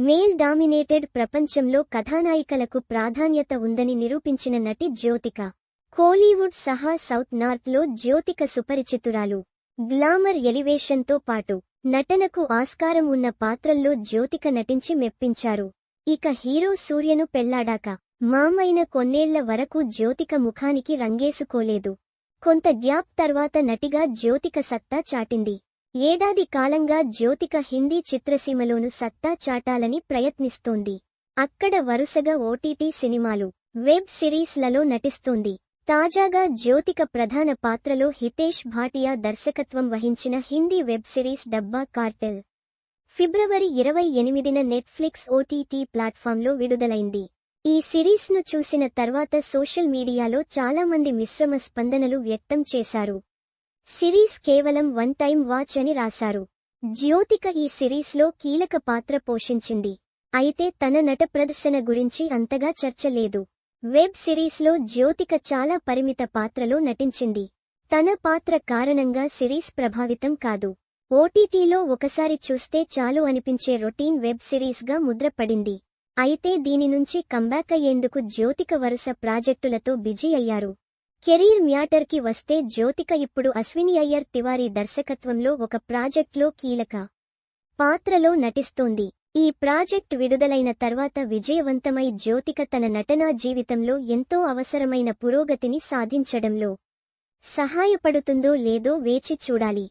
Male dominated ప్రపంచంలో కథానాయికలకు ప్రాధాన్యత ఉందని నిరూపించిన నటి జ్యోతిక. కోలీవుడ్ సహా సౌత్ నార్త్లో జ్యోతిక సుపరిచితురాలు. గ్లామర్ ఎలివేషన్తో పాటు నటనకు ఆస్కారం ఉన్న పాత్రల్లో జ్యోతిక నటించి మెప్పించారు. ఇక హీరో సూర్యను పెళ్లాడాక మామైన కొన్నేళ్ల వరకు జ్యోతిక ముఖానికి రంగేసుకోలేదు. కొంత గ్యాప్ తర్వాత నటిగా జ్యోతిక సత్తా చాటింది. ఏడాది కాలంగా జ్యోతిక హిందీ చిత్రసీమలోనూ సత్తా చాటాలని ప్రయత్నిస్తోంది. అక్కడ వరుసగా ఓటీటీ సినిమాలు, వెబ్ సిరీస్లలో నటిస్తోంది. తాజాగా జ్యోతిక ప్రధాన పాత్రలో హితేష్ భాటియా దర్శకత్వం వహించిన హిందీ వెబ్ సిరీస్ డబ్బా కార్టెల్ ఫిబ్రవరి 28న నెట్ఫ్లిక్స్ ఓటీటీ ప్లాట్ఫామ్లో విడుదలైంది. ఈ సిరీస్ను చూసిన తర్వాత సోషల్ మీడియాలో చాలామంది మిశ్రమ స్పందనలు వ్యక్తం చేశారు. సిరీస్ కేవలం వన్ టైం వాచ్ అని రాశారు. జ్యోతిక ఈ సిరీస్లో కీలక పాత్ర పోషించింది. అయితే తన నట ప్రదర్శన గురించి అంతగా చర్చ లేదు. వెబ్ సిరీస్లో జ్యోతిక చాలా పరిమిత పాత్రలో నటించింది. తన పాత్ర కారణంగా సిరీస్ ప్రభావితం కాదు. ఓటీటీలో ఒకసారి చూస్తే చాలు అనిపించే రొటీన్ వెబ్ సిరీస్గా ముద్రపడింది. అయితే దీని నుంచి కంబ్యాక్ అయ్యేందుకు జ్యోతిక వరుస ప్రాజెక్టులతో బిజీ అయ్యారు. కెరీర్ మ్యాటర్కి వస్తే జ్యోతిక ఇప్పుడు అశ్విని అయ్యర్ తివారీ దర్శకత్వంలో ఒక ప్రాజెక్ట్లో కీలక పాత్రలో నటిస్తోంది. ఈ ప్రాజెక్ట్ విడుదలైన తర్వాత విజయవంతమై జ్యోతిక తన నటనా జీవితంలో ఎంతో అవసరమైన పురోగతిని సాధించడంలో సహాయపడుతుందో లేదో వేచి చూడాలి.